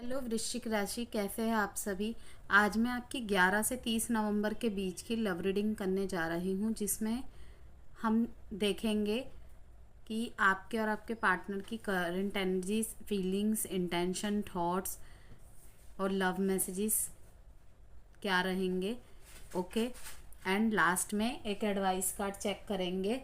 Hello वृश्चिक राशि, कैसे हैं आप सभी। आज मैं आपकी 11 से 30 नवंबर के बीच की लव रीडिंग करने जा रही हूं, जिसमें हम देखेंगे कि आपके और आपके पार्टनर की current energies, feelings, intention, thoughts और लव मैसेजेस क्या रहेंगे। ओके। एंड लास्ट में एक एडवाइस कार्ड चेक करेंगे।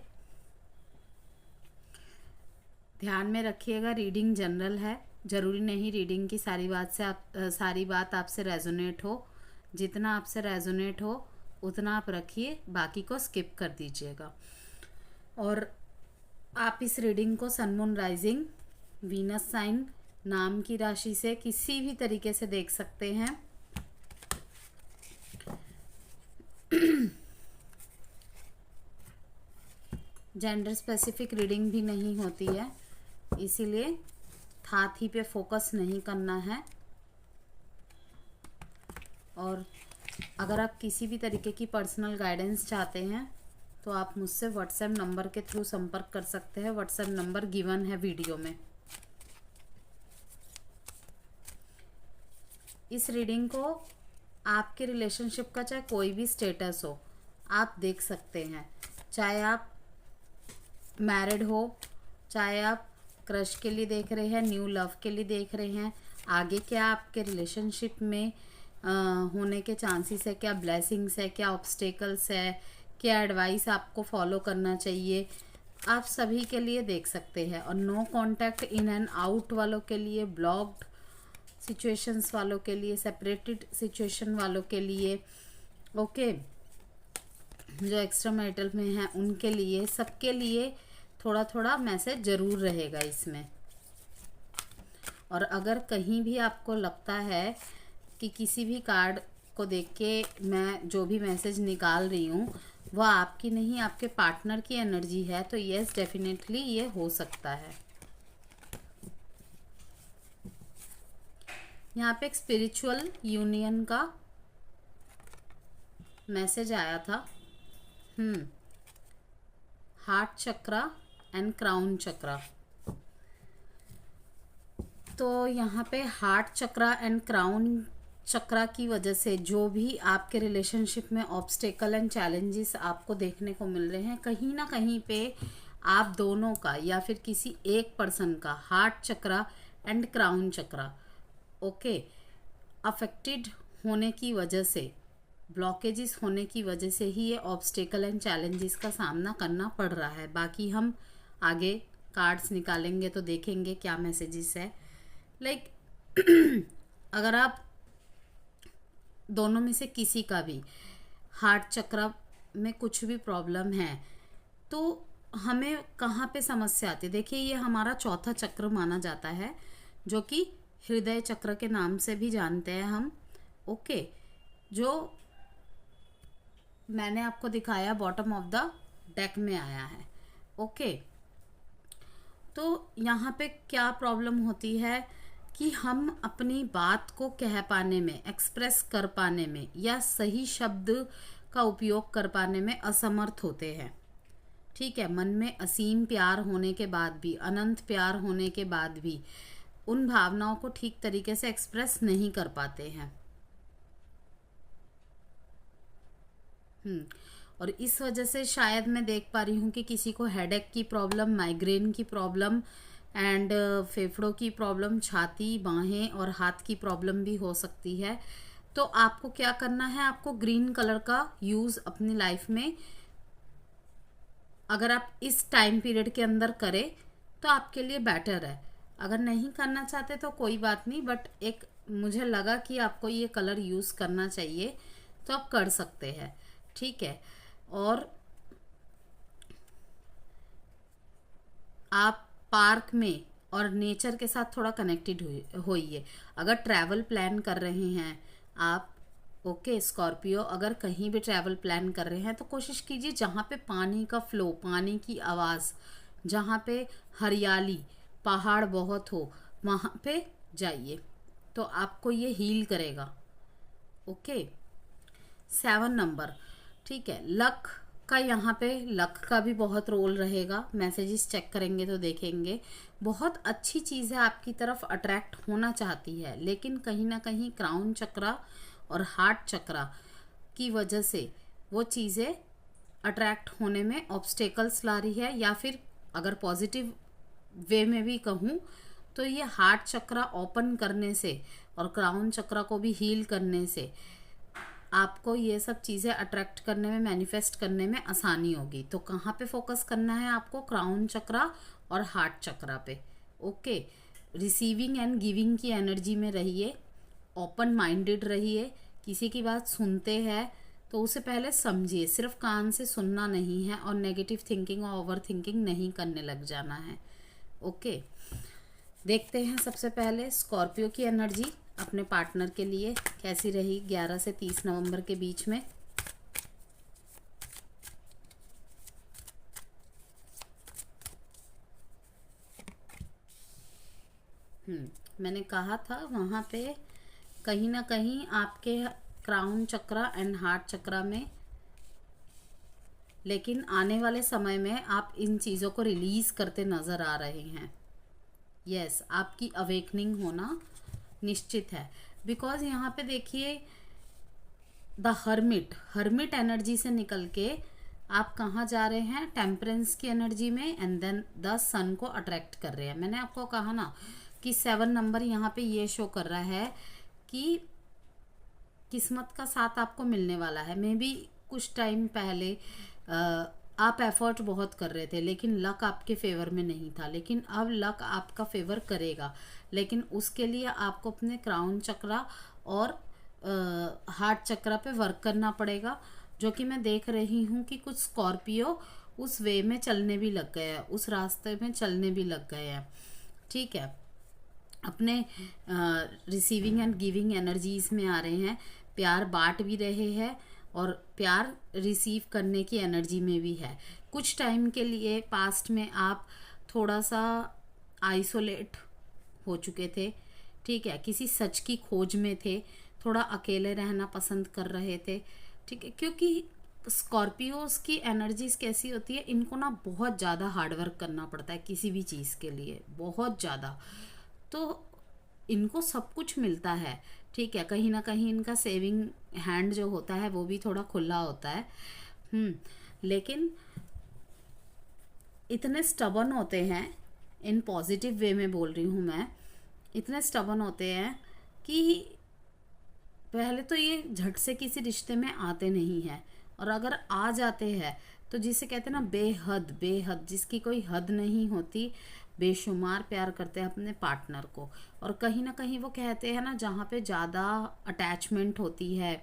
ध्यान में रखिएगा, रीडिंग जनरल है। ज़रूरी नहीं रीडिंग की सारी बात आपसे रेजोनेट हो। जितना आपसे रेजोनेट हो उतना आप रखिए, बाकी को स्किप कर दीजिएगा। और आप इस रीडिंग को सन, मून, राइजिंग, वीनस साइन, नाम की राशि से किसी भी तरीके से देख सकते हैं। जेंडर स्पेसिफिक रीडिंग भी नहीं होती है, इसीलिए हाथ ही पे फोकस नहीं करना है। और अगर आप किसी भी तरीके की पर्सनल गाइडेंस चाहते हैं तो आप मुझसे व्हाट्सएप नंबर के थ्रू संपर्क कर सकते हैं। व्हाट्सएप नंबर गिवन है वीडियो में। इस रीडिंग को आपके रिलेशनशिप का चाहे कोई भी स्टेटस हो, आप देख सकते हैं। चाहे आप मैरिड हो, चाहे आप क्रश के लिए देख रहे हैं, न्यू लव के लिए देख रहे हैं, आगे क्या आपके रिलेशनशिप में होने के चांसेस है, क्या ब्लेसिंग्स है, क्या ऑब्स्टेकल्स है, क्या एडवाइस आपको फॉलो करना चाहिए, आप सभी के लिए देख सकते हैं। और no contact in and out वालों के लिए, ब्लॉक्ड सिचुएशंस वालों के लिए, सेपरेटेड सिचुएशन वालों के लिए, ओके, जो एक्स्ट्रा मैरिटल में हैं उनके लिए, सबके लिए थोड़ा थोड़ा मैसेज ज़रूर रहेगा इसमें। और अगर कहीं भी आपको लगता है कि किसी भी कार्ड को देख के मैं जो भी मैसेज निकाल रही हूँ वह आपकी नहीं, आपके पार्टनर की एनर्जी है, तो यस, डेफिनेटली ये हो सकता है। यहाँ पे एक स्पिरिचुअल यूनियन का मैसेज आया था। हार्ट चक्रा एंड क्राउन चक्रा। तो यहाँ पे हार्ट चक्रा एंड क्राउन चक्रा की वजह से जो भी आपके रिलेशनशिप में ऑब्स्टेकल एंड चैलेंजेस आपको देखने को मिल रहे हैं, कहीं ना कहीं पे आप दोनों का या फिर किसी एक पर्सन का heart chakra and crown chakra okay affected होने की वजह से, ब्लॉकेजेस होने की वजह से ही ये ऑब्स्टेकल एंड चैलेंजेस का सामना करना पड़ रहा है। बाकी हम आगे कार्ड्स निकालेंगे तो देखेंगे क्या मैसेजेस है। अगर आप दोनों में से किसी का भी हार्ट चक्र में कुछ भी प्रॉब्लम है तो हमें कहाँ पे समस्या आती है। देखिए, ये हमारा चौथा चक्र माना जाता है, जो कि हृदय चक्र के नाम से भी जानते हैं हम। ओके, जो मैंने आपको दिखाया बॉटम ऑफ द डेक में आया है। ओके, तो यहाँ पे क्या प्रॉब्लम होती है कि हम अपनी बात को कह पाने में, एक्सप्रेस कर पाने में या सही शब्द का उपयोग कर पाने में असमर्थ होते हैं। ठीक है, मन में असीम प्यार होने के बाद भी, अनंत प्यार होने के बाद भी उन भावनाओं को ठीक तरीके से एक्सप्रेस नहीं कर पाते हैं। और इस वजह से शायद मैं देख पा रही हूँ कि किसी को हेडेक की प्रॉब्लम, माइग्रेन की प्रॉब्लम एंड फेफड़ों की प्रॉब्लम, छाती, बाहें और हाथ की प्रॉब्लम भी हो सकती है। तो आपको क्या करना है, आपको ग्रीन कलर का यूज़ अपनी लाइफ में अगर आप इस टाइम पीरियड के अंदर करें तो आपके लिए बेटर है। अगर नहीं करना चाहते तो कोई बात नहीं, बट एक मुझे लगा कि आपको ये कलर यूज़ करना चाहिए तो आप कर सकते हैं। ठीक है, और आप पार्क में और नेचर के साथ थोड़ा कनेक्टेड होइए। अगर ट्रैवल प्लान कर रहे हैं आप, ओके स्कॉर्पियो, अगर कहीं भी ट्रैवल प्लान कर रहे हैं तो कोशिश कीजिए जहाँ पे पानी का फ्लो, पानी की आवाज़, जहाँ पे हरियाली, पहाड़ बहुत हो, वहाँ पे जाइए, तो आपको ये हील करेगा। ओके, 7 नंबर, ठीक है, लक का यहाँ पे लक का भी बहुत रोल रहेगा। मैसेजेस चेक करेंगे तो देखेंगे बहुत अच्छी चीज़ है आपकी तरफ अट्रैक्ट होना चाहती है, लेकिन कहीं ना कहीं क्राउन चक्रा और हार्ट चक्रा की वजह से वो चीज़ें अट्रैक्ट होने में ऑब्स्टेकल्स ला रही है। या फिर अगर पॉजिटिव वे में भी कहूँ तो ये हार्ट चक्रा ओपन करने से और क्राउन चक्रा को भी हील करने से आपको ये सब चीज़ें अट्रैक्ट करने में, मैनिफेस्ट करने में आसानी होगी। तो कहाँ पे फोकस करना है आपको? क्राउन चक्रा और हार्ट चक्रा पे। ओके, रिसीविंग एंड गिविंग की एनर्जी में रहिए, ओपन माइंडेड रहिए। किसी की बात सुनते हैं तो उसे पहले समझिए, सिर्फ कान से सुनना नहीं है और नेगेटिव थिंकिंग और ओवर थिंकिंग नहीं करने लग जाना है। ओके, देखते हैं सबसे पहले स्कॉर्पियो की एनर्जी अपने पार्टनर के लिए कैसी रही 11 से 30 नवंबर के बीच में। मैंने कहा था वहाँ पे कहीं ना कहीं आपके क्राउन चक्रा एंड हार्ट चक्रा में, लेकिन आने वाले समय में आप इन चीज़ों को रिलीज़ करते नज़र आ रहे हैं। यस, आपकी अवेकनिंग होना निश्चित है। बिकॉज यहाँ पे देखिए द हर्मिट एनर्जी से निकल के आप कहाँ जा रहे हैं? टेम्परेंस की एनर्जी में, एंड देन द सन को अट्रैक्ट कर रहे हैं। मैंने आपको कहा ना कि 7 नंबर यहाँ पे ये शो कर रहा है कि किस्मत का साथ आपको मिलने वाला है। मे बी कुछ टाइम पहले आप एफर्ट बहुत कर रहे थे लेकिन लक आपके फेवर में नहीं था, लेकिन अब लक आपका फेवर करेगा। लेकिन उसके लिए आपको अपने क्राउन चक्रा और हार्ट चक्रा पे वर्क करना पड़ेगा, जो कि मैं देख रही हूँ कि कुछ स्कॉर्पियो उस वे में चलने भी लग गए हैं, उस रास्ते में चलने भी लग गए हैं। ठीक है, अपने रिसीविंग एंड गिविंग एनर्जीज में आ रहे हैं, प्यार बांट भी रहे हैं और प्यार रिसीव करने की एनर्जी में भी है। कुछ टाइम के लिए पास्ट में आप थोड़ा सा आइसोलेट हो चुके थे, ठीक है, किसी सच की खोज में थे, थोड़ा अकेले रहना पसंद कर रहे थे। ठीक है, क्योंकि स्कॉर्पियोज की एनर्जीज कैसी होती है, इनको ना बहुत ज़्यादा हार्डवर्क करना पड़ता है किसी भी चीज़ के लिए, बहुत ज़्यादा। तो इनको सब कुछ मिलता है, ठीक है, कहीं ना कहीं इनका सेविंग हैंड जो होता है वो भी थोड़ा खुला होता है। लेकिन इतने स्टबन होते हैं, इन पॉजिटिव वे में बोल रही हूँ मैं, इतने स्टबन होते हैं कि पहले तो ये झट से किसी रिश्ते में आते नहीं हैं, और अगर आ जाते हैं तो जिसे कहते हैं ना बेहद, जिसकी कोई हद नहीं होती, बेशुमार प्यार करते हैं अपने पार्टनर को। और कहीं ना कहीं वो कहते हैं ना, जहाँ पे ज़्यादा अटैचमेंट होती है,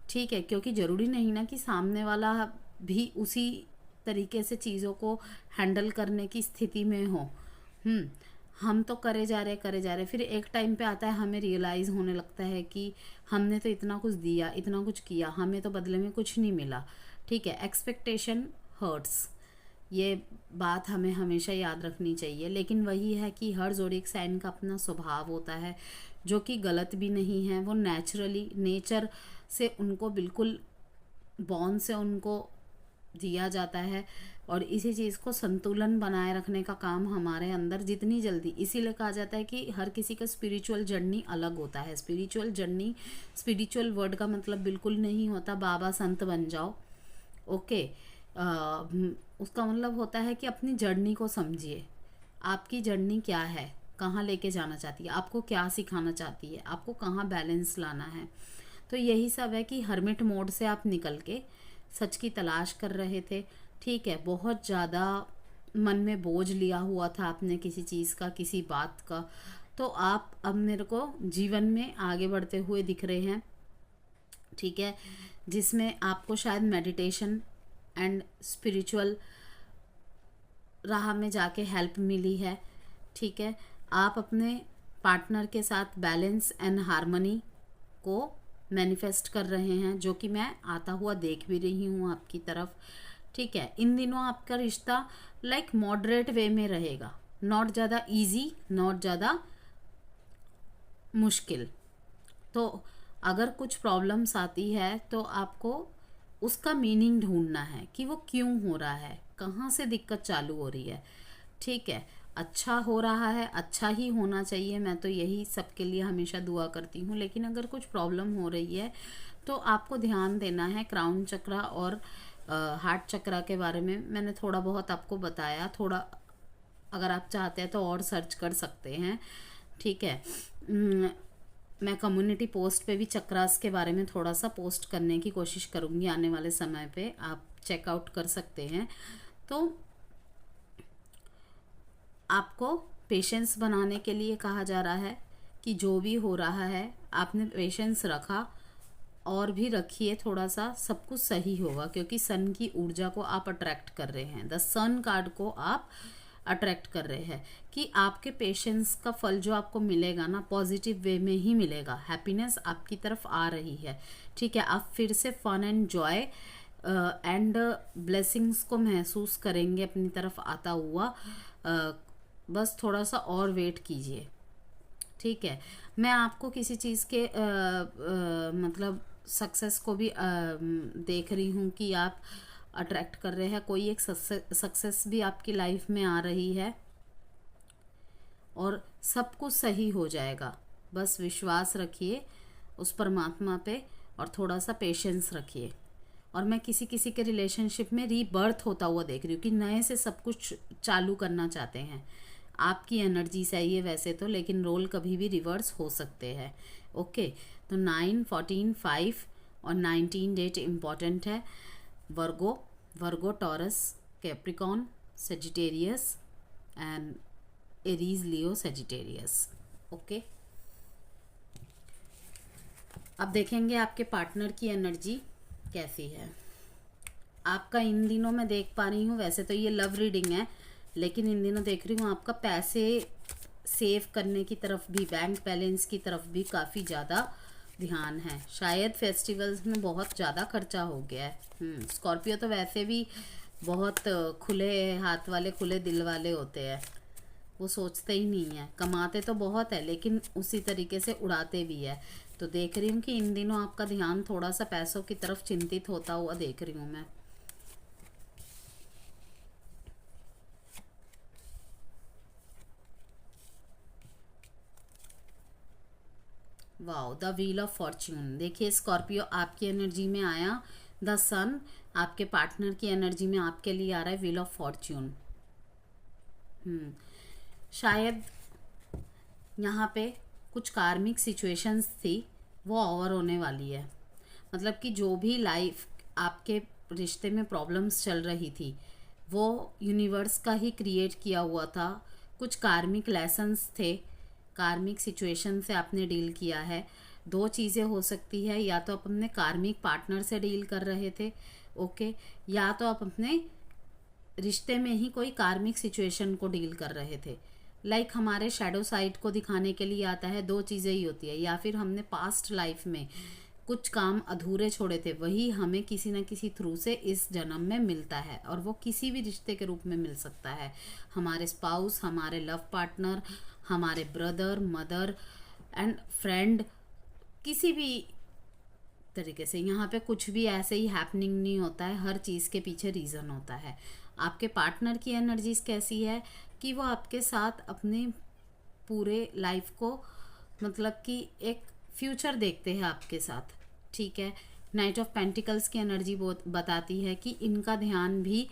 ठीक है, क्योंकि ज़रूरी नहीं ना कि सामने वाला भी उसी तरीके से चीज़ों को हैंडल करने की स्थिति में हो। हम तो करे जा रहे, फिर एक टाइम पे आता है हमें रियलाइज़ होने लगता है कि हमने तो इतना कुछ दिया, इतना कुछ किया, हमें तो बदले में कुछ नहीं मिला। ठीक है, एक्सपेक्टेशन हर्ट्स, ये बात हमें हमेशा याद रखनी चाहिए। लेकिन वही है कि हर ज़ोडिएक साइन का अपना स्वभाव होता है, जो कि गलत भी नहीं है। वो नेचर से उनको बिल्कुल बॉर्न से उनको दिया जाता है, और इसी चीज़ को संतुलन बनाए रखने का काम हमारे अंदर जितनी जल्दी, इसीलिए कहा जाता है कि हर किसी का स्पिरिचुअल जर्नी अलग होता है। स्पिरिचुअल वर्ड का मतलब बिल्कुल नहीं होता बाबा संत बन जाओ। ओके, उसका मतलब होता है कि अपनी जर्नी को समझिए, आपकी जर्नी क्या है, कहाँ लेके जाना चाहती है, आपको क्या सिखाना चाहती है, आपको कहाँ बैलेंस लाना है। तो यही सब है कि हर्मिट मोड से आप निकल के सच की तलाश कर रहे थे। ठीक है, बहुत ज़्यादा मन में बोझ लिया हुआ था आपने किसी चीज़ का, किसी बात का, तो आप अब मेरे को जीवन में आगे बढ़ते हुए दिख रहे हैं। ठीक है, जिसमें आपको शायद मेडिटेशन एंड स्पिरिचुअल राह में जाके हेल्प मिली है। ठीक है, आप अपने पार्टनर के साथ बैलेंस एंड हार्मनी को मैनिफेस्ट कर रहे हैं, जो कि मैं आता हुआ देख भी रही हूँ आपकी तरफ। ठीक है, इन दिनों आपका रिश्ता लाइक मॉडरेट वे में रहेगा, नॉट ज़्यादा इजी, नॉट ज़्यादा मुश्किल। तो अगर कुछ प्रॉब्लम्स आती है तो आपको उसका मीनिंग ढूंढना है कि वो क्यों हो रहा है, कहाँ से दिक्कत चालू हो रही है। ठीक है, अच्छा हो रहा है, अच्छा ही होना चाहिए, मैं तो यही सबके लिए हमेशा दुआ करती हूँ। लेकिन अगर कुछ प्रॉब्लम हो रही है तो आपको ध्यान देना है। क्राउन चक्रा और हार्ट चक्रा के बारे में मैंने थोड़ा बहुत आपको बताया, थोड़ा अगर आप चाहते हैं तो और सर्च कर सकते हैं। ठीक है, मैं कम्युनिटी पोस्ट पे भी चक्रास के बारे में थोड़ा सा पोस्ट करने की कोशिश करूँगी आने वाले समय पे, आप चेकआउट कर सकते हैं। तो आपको पेशेंस बनाने के लिए कहा जा रहा है कि जो भी हो रहा है आपने पेशेंस रखा और भी रखिए, थोड़ा सा सब कुछ सही होगा, क्योंकि सन की ऊर्जा को आप अट्रैक्ट कर रहे हैं। द सन कार्ड को आप अट्रैक्ट कर रहे हैं कि आपके पेशेंस का फल जो आपको मिलेगा ना, पॉजिटिव वे में ही मिलेगा। हैप्पीनेस आपकी तरफ आ रही है। ठीक है, आप फिर से fun and joy and blessings को महसूस करेंगे अपनी तरफ आता हुआ। बस थोड़ा सा और वेट कीजिए। ठीक है, मैं आपको किसी चीज़ के मतलब सक्सेस को भी देख रही हूँ कि आप अट्रैक्ट कर रहे हैं। कोई एक सक्सेस भी आपकी लाइफ में आ रही है और सब कुछ सही हो जाएगा। बस विश्वास रखिए उस परमात्मा पे और थोड़ा सा पेशेंस रखिए। और मैं किसी किसी के रिलेशनशिप में रीबर्थ होता हुआ देख रही हूँ कि नए से सब कुछ चालू करना चाहते हैं। आपकी एनर्जी सही है वैसे तो, लेकिन रोल कभी भी रिवर्स हो सकते हैं। ओके, तो 9, 14, 5 और 19 डेट इम्पॉर्टेंट है। Virgo, Taurus, Capricorn, Sagittarius and Aries, Leo, Sagittarius. Okay, अब देखेंगे आपके पार्टनर की एनर्जी कैसी है। आपका इन दिनों मैं देख पा रही हूँ, वैसे तो ये लव रीडिंग है, लेकिन इन दिनों देख रही हूँ आपका पैसे सेव करने की तरफ भी, बैंक बैलेंस की तरफ भी काफ़ी ज़्यादा ध्यान है। शायद फेस्टिवल्स में बहुत ज़्यादा खर्चा हो गया है। स्कॉर्पियो तो वैसे भी बहुत खुले हाथ वाले, खुले दिल वाले होते हैं। वो सोचते ही नहीं है, कमाते तो बहुत है लेकिन उसी तरीके से उड़ाते भी है। तो देख रही हूँ कि इन दिनों आपका ध्यान थोड़ा सा पैसों की तरफ चिंतित होता हुआ देख रही हूँ मैं। Wow, the wheel of Fortune. देखिए स्कॉर्पियो आपकी एनर्जी में आया, द सन आपके पार्टनर की एनर्जी में आपके लिए आ रहा है व्हील ऑफ फॉर्च्यून। शायद यहाँ पे कुछ कार्मिक सिचुएशंस थी वो ओवर होने वाली है। मतलब कि जो भी लाइफ आपके रिश्ते में प्रॉब्लम्स चल रही थी वो यूनिवर्स का ही क्रिएट किया हुआ था। कुछ कार्मिक लेसन्स थे, कार्मिक सिचुएशन से आपने डील किया है। दो चीज़ें हो सकती है, या तो आप अपने कार्मिक पार्टनर से डील कर रहे थे, ओके, या तो आप अपने रिश्ते में ही कोई कार्मिक सिचुएशन को डील कर रहे थे। लाइक हमारे शैडो साइड को दिखाने के लिए आता है, दो चीज़ें ही होती है, या फिर हमने पास्ट लाइफ में कुछ काम अधूरे छोड़े थे, वही हमें किसी न किसी थ्रू से इस जन्म में मिलता है, और वो किसी भी रिश्ते के रूप में मिल सकता है। हमारे स्पाउस, हमारे लव पार्टनर, हमारे ब्रदर, मदर एंड फ्रेंड, किसी भी तरीके से। यहाँ पे कुछ भी ऐसे ही हैपनिंग नहीं होता है, हर चीज़ के पीछे रीज़न होता है। आपके पार्टनर की एनर्जीज कैसी है कि वो आपके साथ अपने पूरे लाइफ को, मतलब कि एक फ्यूचर देखते हैं आपके साथ। ठीक है, नाइट ऑफ पेंटिकल्स की एनर्जी बहुत बताती है कि इनका ध्यान भी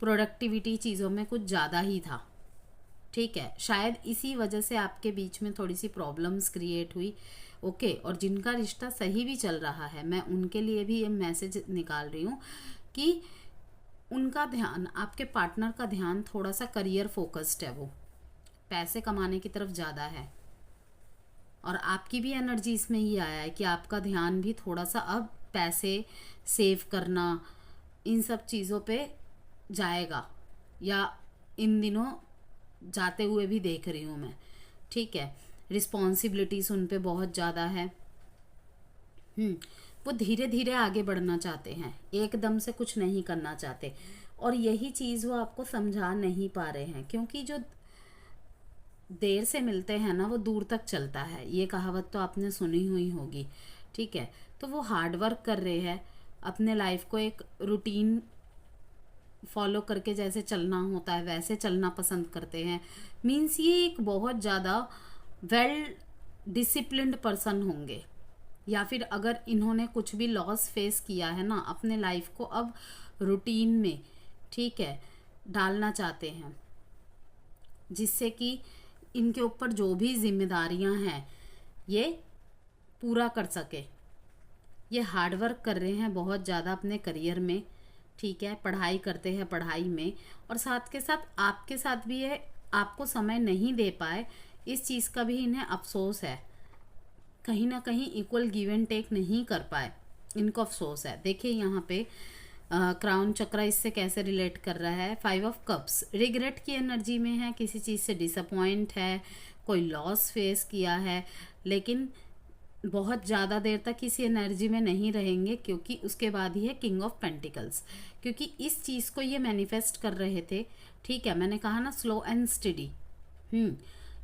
प्रोडक्टिविटी चीज़ों में कुछ ज़्यादा ही था। ठीक है, शायद इसी वजह से आपके बीच में थोड़ी सी प्रॉब्लम्स क्रिएट हुई। ओके, और जिनका रिश्ता सही भी चल रहा है, मैं उनके लिए भी ये मैसेज निकाल रही हूँ कि उनका ध्यान, आपके पार्टनर का ध्यान थोड़ा सा करियर फोकस्ड है, वो पैसे कमाने की तरफ ज़्यादा है। और आपकी भी एनर्जी इसमें ही आया है कि आपका ध्यान भी थोड़ा सा अब पैसे सेव करना, इन सब चीज़ों पे जाएगा, या इन दिनों जाते हुए भी देख रही हूँ मैं। ठीक है, रिस्पॉन्सिबिलिटीज़ उन पे बहुत ज़्यादा है। वो धीरे धीरे आगे बढ़ना चाहते हैं, एकदम से कुछ नहीं करना चाहते, और यही चीज़ वो आपको समझा नहीं पा रहे हैं, क्योंकि जो देर से मिलते हैं ना वो दूर तक चलता है, ये कहावत तो आपने सुनी हुई होगी। ठीक है, तो वो हार्ड वर्क कर रहे हैं, अपने लाइफ को एक रूटीन फॉलो करके जैसे चलना होता है वैसे चलना पसंद करते हैं। मीन्स ये एक बहुत ज़्यादा वेल डिसिप्लिन्ड पर्सन होंगे। या फिर अगर इन्होंने कुछ भी लॉस फेस किया है ना, अपने लाइफ को अब रूटीन में, ठीक है, डालना चाहते हैं, जिससे कि इनके ऊपर जो भी जिम्मेदारियां हैं ये पूरा कर सके। ये हार्डवर्क कर रहे हैं बहुत ज़्यादा अपने करियर में, ठीक है, पढ़ाई करते हैं पढ़ाई में, और साथ के साथ आपके साथ भी ये आपको समय नहीं दे पाए, इस चीज़ का भी इन्हें अफसोस है। कहीं ना कहीं इक्वल गिव एंड टेक नहीं कर पाए, इनको अफसोस है। देखिए यहाँ पे क्राउन चक्रा इससे कैसे रिलेट कर रहा है। 5 ऑफ कप्स रिग्रेट की एनर्जी में है, किसी चीज़ से डिसअपॉइंट है, कोई लॉस फेस किया है, लेकिन बहुत ज़्यादा देर तक इसी एनर्जी में नहीं रहेंगे, क्योंकि उसके बाद ही है किंग ऑफ पेंटिकल्स। क्योंकि इस चीज़ को ये मैनिफेस्ट कर रहे थे, ठीक है, मैंने कहा ना स्लो एंड स्टडी।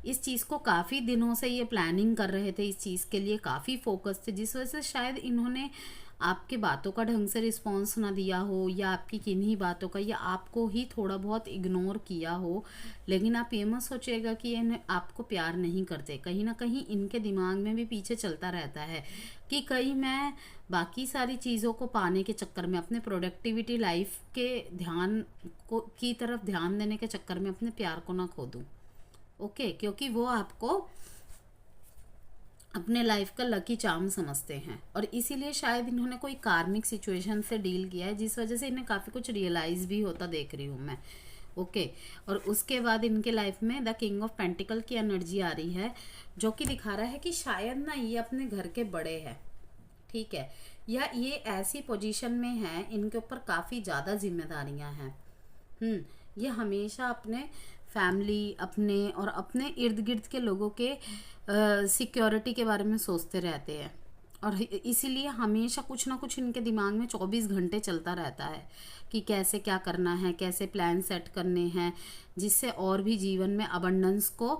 इस चीज़ को काफ़ी दिनों से ये प्लानिंग कर रहे थे, इस चीज़ के लिए काफ़ी फोकस थे, जिस वजह से शायद इन्होंने आपके बातों का ढंग से रिस्पॉन्स ना दिया हो, या आपकी किन्हीं बातों का, या आपको ही थोड़ा बहुत इग्नोर किया हो। लेकिन आप ये मत सोचिएगा कि ये आपको प्यार नहीं करते। कहीं ना कहीं इनके दिमाग में भी पीछे चलता रहता है कि कहीं मैं बाकी सारी चीज़ों को पाने के चक्कर में, अपने प्रोडक्टिविटी लाइफ के ध्यान को की तरफ ध्यान देने के चक्कर में अपने प्यार को ना खो दूँ। ओके, क्योंकि वो आपको अपने लाइफ का लकी चार्म समझते हैं, और इसीलिए शायद इन्होंने कोई कार्मिक सिचुएशन से डील किया है, जिस वजह से इन्हें काफ़ी कुछ रियलाइज भी होता देख रही हूँ मैं। ओके, और उसके बाद इनके लाइफ में द किंग ऑफ पेंटिकल की एनर्जी आ रही है, जो कि दिखा रहा है कि शायद ना ये अपने घर के बड़े हैं, ठीक है, या ये ऐसी पोजीशन में है, इनके ऊपर काफ़ी ज़्यादा जिम्मेदारियां हैं। ये हमेशा अपने फैमिली, अपने और अपने इर्द गिर्द के लोगों के सिक्योरिटी के बारे में सोचते रहते हैं, और इसीलिए हमेशा कुछ ना कुछ इनके दिमाग में 24 घंटे चलता रहता है कि कैसे क्या करना है, कैसे प्लान सेट करने हैं, जिससे और भी जीवन में अबंडेंस को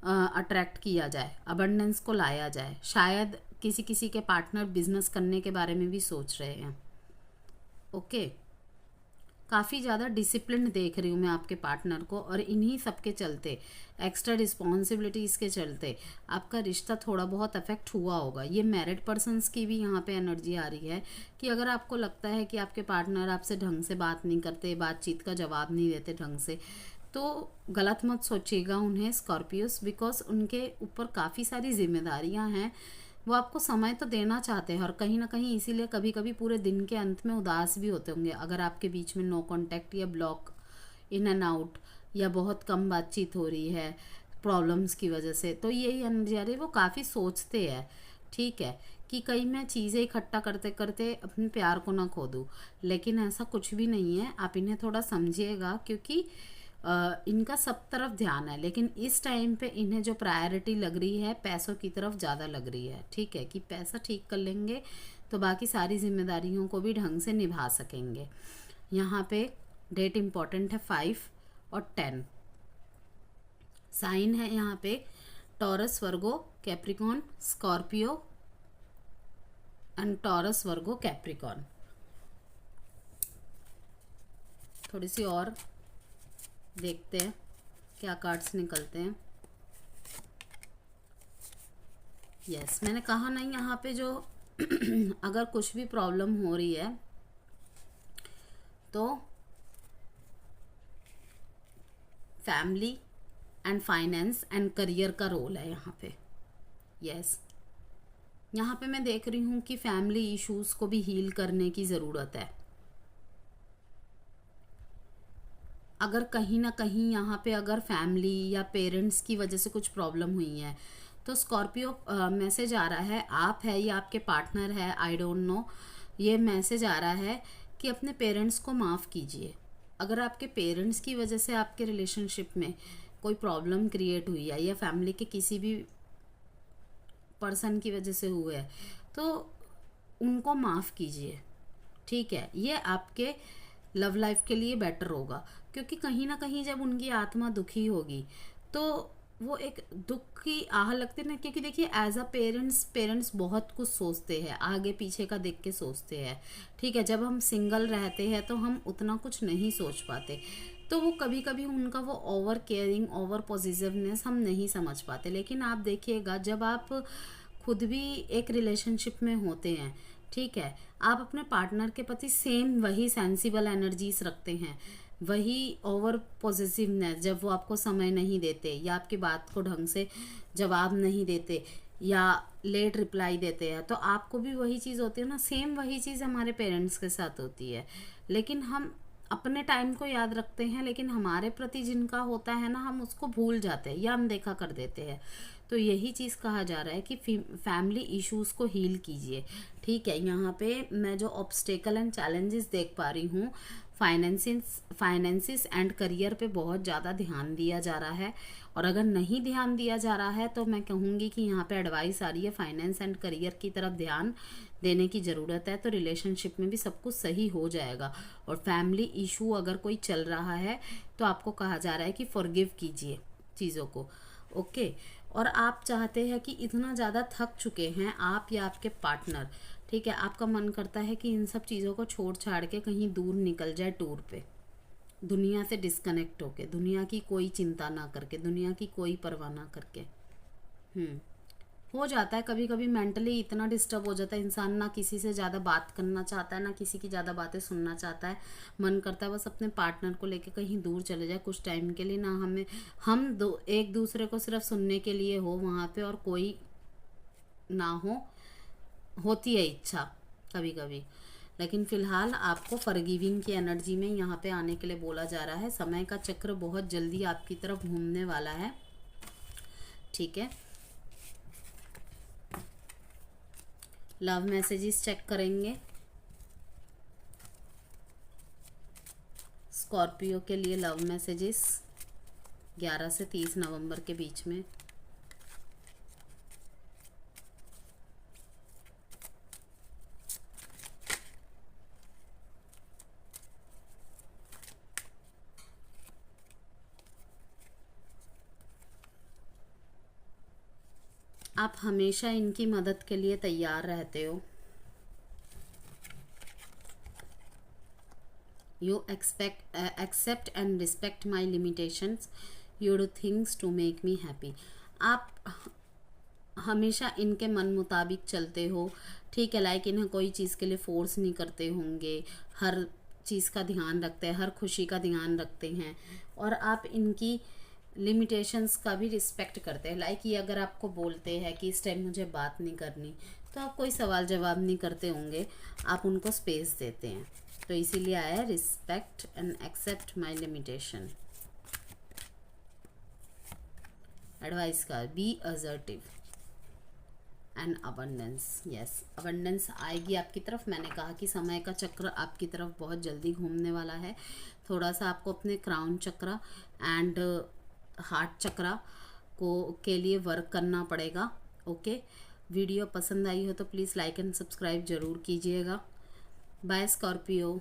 अट्रैक्ट किया जाए, अबंडेंस को लाया जाए। शायद किसी किसी के पार्टनर बिजनेस करने के बारे में भी सोच रहे हैं। ओके, काफ़ी ज़्यादा डिसिप्लिन देख रही हूँ मैं आपके पार्टनर को, और इन्हीं सब के चलते, एक्स्ट्रा रिस्पॉन्सिबिलिटीज़ के चलते आपका रिश्ता थोड़ा बहुत अफेक्ट हुआ होगा। ये मैरिड पर्सन्स की भी यहाँ पे एनर्जी आ रही है कि अगर आपको लगता है कि आपके पार्टनर आपसे ढंग से बात नहीं करते, बातचीत का जवाब नहीं देते ढंग से, तो गलत मत सोचिएगा उन्हें स्कॉर्पियोस, बिकॉज उनके ऊपर काफ़ी सारी जिम्मेदारियाँ हैं। वो आपको समय तो देना चाहते हैं, और कहीं ना कहीं इसीलिए कभी कभी पूरे दिन के अंत में उदास भी होते होंगे अगर आपके बीच में नो कांटेक्ट या ब्लॉक, इन एंड आउट, या बहुत कम बातचीत हो रही है प्रॉब्लम्स की वजह से। तो यही एनर्जी आ रही है, वो काफ़ी सोचते हैं, ठीक है, कि कहीं मैं चीज़ें इकट्ठा करते करते अपने प्यार को ना खो दूँ, लेकिन ऐसा कुछ भी नहीं है। आप इन्हें थोड़ा समझिएगा, क्योंकि इनका सब तरफ ध्यान है, लेकिन इस टाइम पे इन्हें जो प्रायोरिटी लग रही है पैसों की तरफ ज़्यादा लग रही है, ठीक है, कि पैसा ठीक कर लेंगे तो बाकी सारी जिम्मेदारियों को भी ढंग से निभा सकेंगे। यहाँ पे डेट इम्पॉर्टेंट है 5 और 10। साइन है यहाँ पे taurus, Virgo, Capricorn, Scorpio and taurus, Virgo, Capricorn. थोड़ी सी और देखते हैं क्या कार्ड्स निकलते हैं। यस, मैंने कहा नहीं यहाँ पे जो अगर कुछ भी प्रॉब्लम हो रही है तो family and finance and career का रोल है यहाँ पे। यस, यहाँ पे मैं देख रही हूँ कि फैमिली इश्यूज को भी हील करने की ज़रूरत है। अगर कहीं ना कहीं यहाँ पे अगर फैमिली या पेरेंट्स की वजह से कुछ प्रॉब्लम हुई है, तो स्कॉर्पियो मैसेज आ रहा है, आप है या आपके पार्टनर है, आई डोंट नो, ये मैसेज आ रहा है कि अपने पेरेंट्स को माफ़ कीजिए। अगर आपके पेरेंट्स की वजह से आपके रिलेशनशिप में कोई प्रॉब्लम क्रिएट हुई है, या फैमिली के किसी भी पर्सन की वजह से हुए है, तो उनको माफ़ कीजिए, ठीक है। ये आपके लव लाइफ के लिए बेटर होगा, क्योंकि कहीं ना कहीं जब उनकी आत्मा दुखी होगी तो वो एक दुख की आह लगती है ना, क्योंकि देखिए एज अ पेरेंट्स बहुत कुछ सोचते हैं, आगे पीछे का देख के सोचते हैं। ठीक है, जब हम सिंगल रहते हैं तो हम उतना कुछ नहीं सोच पाते, तो वो कभी कभी उनका वो ओवर केयरिंग, ओवर पॉजिटिवनेस हम नहीं समझ पाते। लेकिन आप देखिएगा, जब आप खुद भी एक रिलेशनशिप में होते हैं, ठीक है, आप अपने पार्टनर के प्रति सेम वही सेंसिबल एनर्जीज रखते हैं, वही ओवर पॉजिटिवनेस, जब वो आपको समय नहीं देते या आपकी बात को ढंग से जवाब नहीं देते या लेट रिप्लाई देते हैं, तो आपको भी वही चीज़ होती है ना, सेम वही चीज़ हमारे पेरेंट्स के साथ होती है। लेकिन हम अपने टाइम को याद रखते हैं, लेकिन हमारे प्रति जिनका होता है ना, हम उसको भूल जाते हैं या हम देखा कर देते हैं। तो यही चीज़ कहा जा रहा है कि फैमिली इश्यूज़ को हील कीजिए। ठीक है, यहाँ पे मैं जो ऑब्स्टेकल एंड चैलेंजेस देख पा रही हूँ, फाइनेंसिस एंड करियर पे बहुत ज़्यादा ध्यान दिया जा रहा है। और अगर नहीं ध्यान दिया जा रहा है तो मैं कहूँगी कि यहाँ पे एडवाइस आ रही है, फाइनेंस एंड करियर की तरफ ध्यान देने की ज़रूरत है, तो रिलेशनशिप में भी सब कुछ सही हो जाएगा। और फैमिली इशू अगर कोई चल रहा है तो आपको कहा जा रहा है कि फॉरगिव कीजिए चीज़ों को। ओके, और आप चाहते हैं कि इतना ज़्यादा थक चुके हैं आप या आपके पार्टनर, ठीक है, आपका मन करता है कि इन सब चीज़ों को छोड़ छाड़ के कहीं दूर निकल जाए टूर पे, दुनिया से डिस्कनेक्ट होके, दुनिया की कोई चिंता ना करके, दुनिया की कोई परवाह ना करके। हो जाता है कभी कभी, मेंटली इतना डिस्टर्ब हो जाता है इंसान, ना किसी से ज़्यादा बात करना चाहता है, ना किसी की ज़्यादा बातें सुनना चाहता है। मन करता है बस अपने पार्टनर को लेके कहीं दूर चले जाए कुछ टाइम के लिए, ना हमें हम दो एक दूसरे को सिर्फ सुनने के लिए हो वहाँ पे, और कोई ना हो। होती है इच्छा कभी कभी, लेकिन फिलहाल आपको फॉरगिविंग की एनर्जी में यहाँ पे आने के लिए बोला जा रहा है। समय का चक्र बहुत जल्दी आपकी तरफ घूमने वाला है। ठीक है, लव मैसेजेस चेक करेंगे स्कॉर्पियो के लिए। लव मैसेजेस 11 से 30 नवंबर के बीच में। आप हमेशा इनकी मदद के लिए तैयार रहते हो। You accept and respect my limitations. You do things to make me happy. आप हमेशा इनके मन मुताबिक चलते हो। ठीक है, लाइक इन्हें कोई चीज़ के लिए फोर्स नहीं करते होंगे, हर चीज़ का ध्यान रखते हैं, हर खुशी का ध्यान रखते हैं, और आप इनकी लिमिटेशंस का भी रिस्पेक्ट करते हैं। लाइक ये अगर आपको बोलते हैं कि इस टाइम मुझे बात नहीं करनी, तो आप कोई सवाल जवाब नहीं करते होंगे, आप उनको स्पेस देते हैं। तो इसीलिए आया respect and accept my limitation. Advice का be assertive and abundance. Yes, abundance आएगी आपकी तरफ। मैंने कहा कि समय का चक्र आपकी तरफ बहुत जल्दी घूमने वाला है। थोड़ा सा आपको अपने क्राउन चक्र एंड हार्ट चक्र को के लिए वर्क करना पड़ेगा। ओके, वीडियो पसंद आई हो तो प्लीज़ लाइक एंड सब्सक्राइब ज़रूर कीजिएगा। Bye Scorpio.